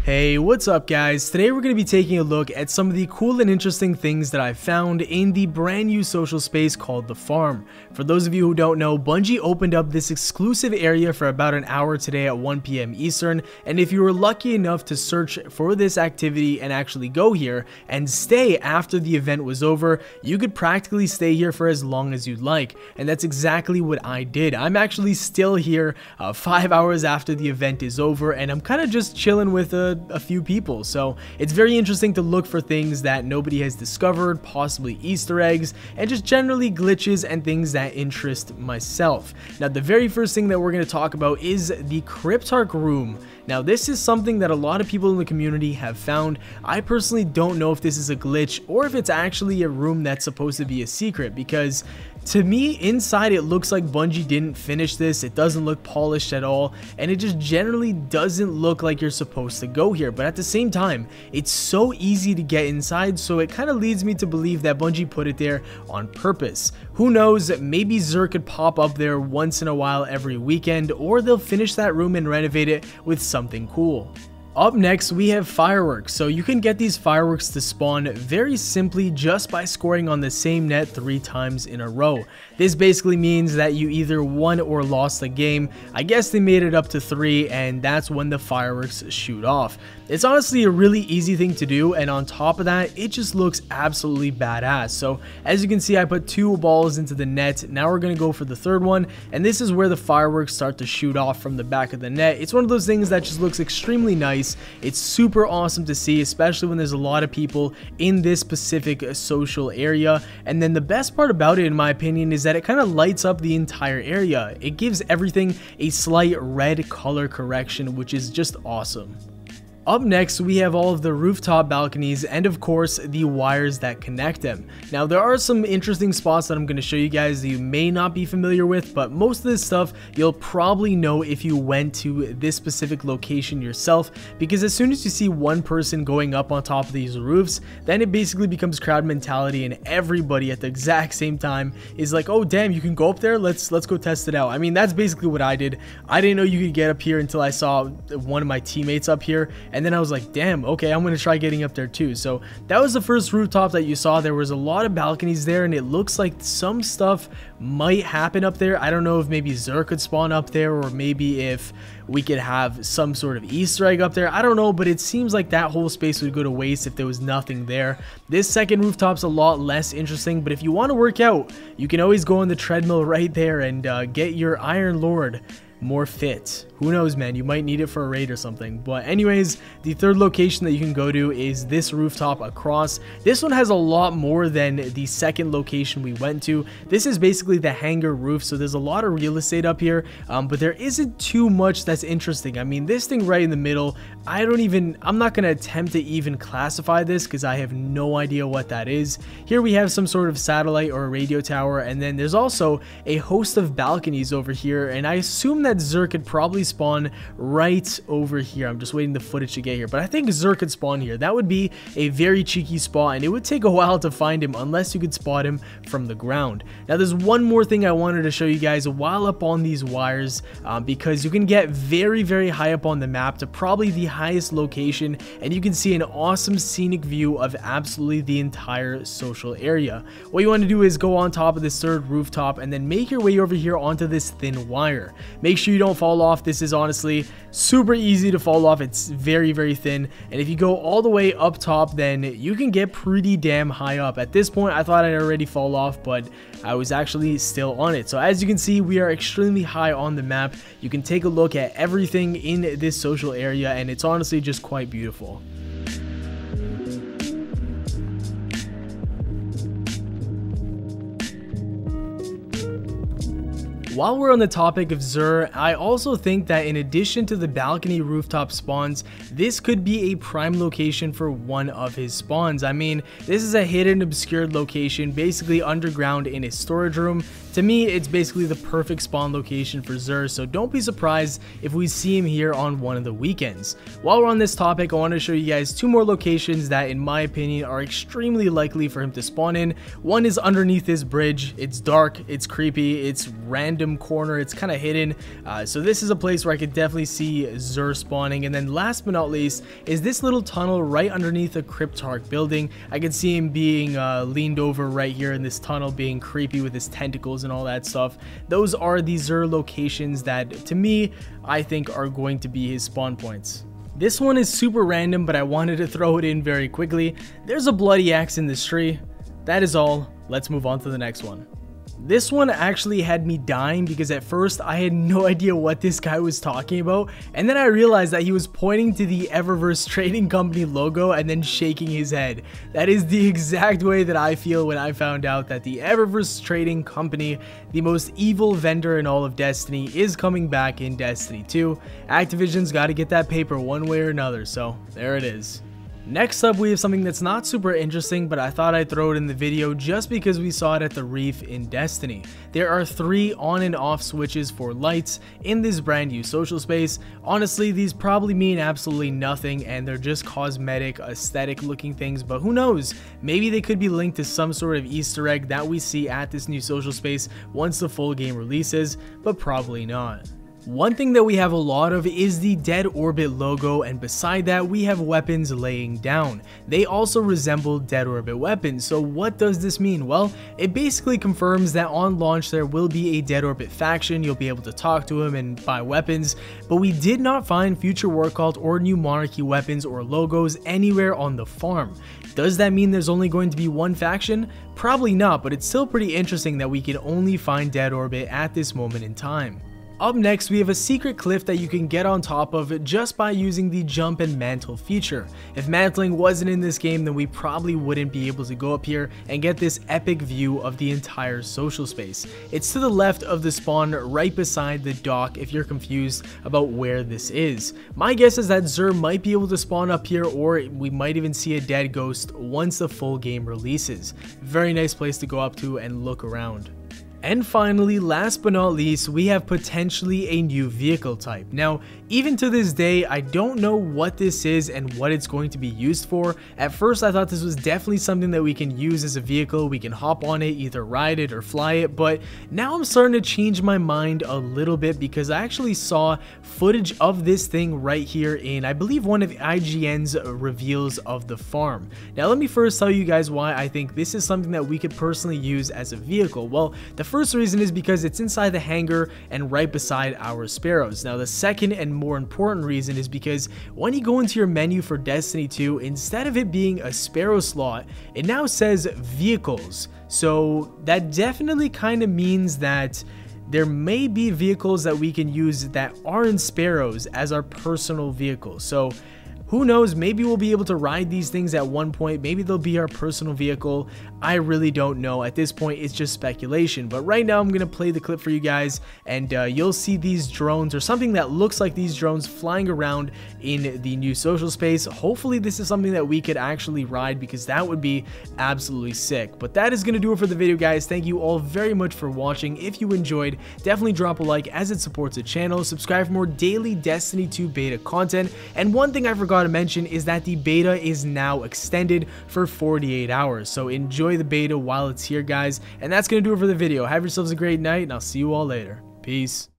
Hey, what's up guys? Today we're going to be taking a look at some of the cool and interesting things that I found in the brand new social space called The Farm. For those of you who don't know, Bungie opened up this exclusive area for about an hour today at 1 PM Eastern, and if you were lucky enough to search for this activity and actually go here and stay after the event was over, you could practically stay here for as long as you'd like, and that's exactly what I did. I'm actually still here 5 hours after the event is over, and I'm kind of just chilling with a few people, so it's very interesting to look for things that nobody has discovered, possibly Easter eggs, and just generally glitches and things that interest myself. Now, the very first thing that we're going to talk about is the Crypts room. Now, this is something that a lot of people in the community have found. I personally don't know if this is a glitch or if it's actually a room that's supposed to be a secret, because to me, inside it looks like Bungie didn't finish this. It doesn't look polished at all, and it just generally doesn't look like you're supposed to go here. But at the same time, it's so easy to get inside, so it kind of leads me to believe that Bungie put it there on purpose. Who knows, maybe Xur could pop up there once in a while every weekend, or they'll finish that room and renovate it with something cool. Up next, we have fireworks. So you can get these fireworks to spawn very simply just by scoring on the same net 3 times in a row. This basically means that you either won or lost the game. I guess they made it up to 3, and that's when the fireworks shoot off. It's honestly a really easy thing to do, and on top of that, it just looks absolutely badass. So as you can see, I put 2 balls into the net. Now we're gonna go for the third one, and this is where the fireworks start to shoot off from the back of the net. It's one of those things that just looks extremely nice. It's super awesome to see, especially when there's a lot of people in this specific social area. And then the best part about it, in my opinion, is that it kind of lights up the entire area. It gives everything a slight red color correction, which is just awesome. Up next, we have all of the rooftop balconies and of course the wires that connect them. Now, there are some interesting spots that I'm going to show you guys that you may not be familiar with, but most of this stuff you'll probably know if you went to this specific location yourself, because as soon as you see one person going up on top of these roofs, then it basically becomes crowd mentality, and everybody at the exact same time is like, oh damn, you can go up there, let's go test it out. I mean, that's basically what I did. I didn't know you could get up here until I saw one of my teammates up here, and then I was like, damn, okay, I'm gonna try getting up there too. So that was the first rooftop that you saw. There was a lot of balconies there, and it looks like some stuff might happen up there. I don't know if maybe Xur could spawn up there, or maybe if we could have some sort of Easter egg up there. I don't know, but it seems like that whole space would go to waste if there was nothing there. This second rooftop's a lot less interesting, but if you want to work out, you can always go on the treadmill right there and get your Iron Lord more fit. Who knows, man, you might need it for a raid or something. But anyways, the third location that you can go to is this rooftop across. This one has a lot more than the second location we went to. This is basically the hangar roof, so there's a lot of real estate up here, but there isn't too much that's interesting. I mean, this thing right in the middle, I'm not going to attempt to even classify this because I have no idea what that is. Here we have some sort of satellite or a radio tower, and then there's also a host of balconies over here, and I assume that Xur could probably spawn right over here. I'm just waiting the footage to get here, but I think Xur could spawn here. That would be a very cheeky spot, and it would take a while to find him unless you could spot him from the ground. Now, there's one more thing I wanted to show you guys while up on these wires, because you can get very, very high up on the map to probably the highest location, and you can see an awesome scenic view of absolutely the entire social area. What you want to do is go on top of this third rooftop and then make your way over here onto this thin wire. Make sure you don't fall off. This is honestly super easy to fall off. It's very, very thin, and if you go all the way up top, then you can get pretty damn high up. At this point, I thought I'd already fall off, but I was actually still on it. So as you can see, we are extremely high on the map. You can take a look at everything in this social area, and it's honestly just quite beautiful. While we're on the topic of Xur, I also think that in addition to the balcony rooftop spawns, this could be a prime location for one of his spawns. I mean, this is a hidden, obscured location, basically underground in a storage room. To me, it's basically the perfect spawn location for Xur, so don't be surprised if we see him here on one of the weekends. While we're on this topic, I want to show you guys two more locations that, in my opinion, are extremely likely for him to spawn in. One is underneath this bridge. It's dark, it's creepy, it's random corner, it's kind of hidden. So this is a place where I could definitely see Xur spawning. And then last but not least is this little tunnel right underneath a Cryptarch building. I could see him being leaned over right here in this tunnel, being creepy with his tentacles and all that stuff. Those are the Xur locations that, to me, I think are going to be his spawn points. This one is super random, but I wanted to throw it in very quickly. There's a bloody axe in this tree. That is all. Let's move on to the next one. This one actually had me dying because at first I had no idea what this guy was talking about, and then I realized that he was pointing to the Eververse trading company logo and then shaking his head. That is the exact way that I feel when I found out that the Eververse trading company, the most evil vendor in all of Destiny, is coming back in Destiny 2. Activision's got to get that paper one way or another, so there it is. Next up, we have something that's not super interesting, but I thought I'd throw it in the video just because we saw it at the Reef in Destiny. There are 3 on and off switches for lights in this brand new social space. Honestly, these probably mean absolutely nothing and they're just cosmetic, aesthetic looking things, but who knows? Maybe they could be linked to some sort of Easter egg that we see at this new social space once the full game releases, but probably not. One thing that we have a lot of is the Dead Orbit logo, and beside that we have weapons laying down. They also resemble Dead Orbit weapons, so what does this mean? Well, it basically confirms that on launch there will be a Dead Orbit faction. You'll be able to talk to him and buy weapons, but we did not find Future War Cult or New Monarchy weapons or logos anywhere on the farm. Does that mean there's only going to be one faction? Probably not, but it's still pretty interesting that we can only find Dead Orbit at this moment in time. Up next, we have a secret cliff that you can get on top of just by using the jump and mantle feature. If mantling wasn't in this game, then we probably wouldn't be able to go up here and get this epic view of the entire social space. It's to the left of the spawn, right beside the dock if you're confused about where this is. My guess is that Xur might be able to spawn up here, or we might even see a dead ghost once the full game releases. Very nice place to go up to and look around. And finally, last but not least, we have potentially a new vehicle type. Now, even to this day, I don't know what this is and what it's going to be used for. At first, I thought this was definitely something that we can use as a vehicle. We can hop on it, either ride it or fly it, but now I'm starting to change my mind a little bit because I actually saw footage of this thing right here in, I believe, one of IGN's reveals of the farm. Now, let me first tell you guys why I think this is something that we could personally use as a vehicle. Well, the first reason is because it's inside the hangar and right beside our sparrows. Now, the second and more important reason is because when you go into your menu for Destiny 2, instead of it being a sparrow slot, it now says vehicles. So that definitely kind of means that there may be vehicles that we can use that aren't sparrows as our personal vehicles. So who knows, maybe we'll be able to ride these things at one point. Maybe they'll be our personal vehicle. I really don't know. At this point, it's just speculation. But right now, I'm going to play the clip for you guys, and you'll see these drones, or something that looks like these drones, flying around in the new social space. Hopefully, this is something that we could actually ride, because that would be absolutely sick. But that is going to do it for the video, guys. Thank you all very much for watching. If you enjoyed, definitely drop a like, as it supports the channel. Subscribe for more daily Destiny 2 beta content. And one thing I forgot to mention is that the beta is now extended for 48 hours, so enjoy the beta while it's here, guys. And that's gonna do it for the video. Have yourselves a great night, and I'll see you all later. Peace.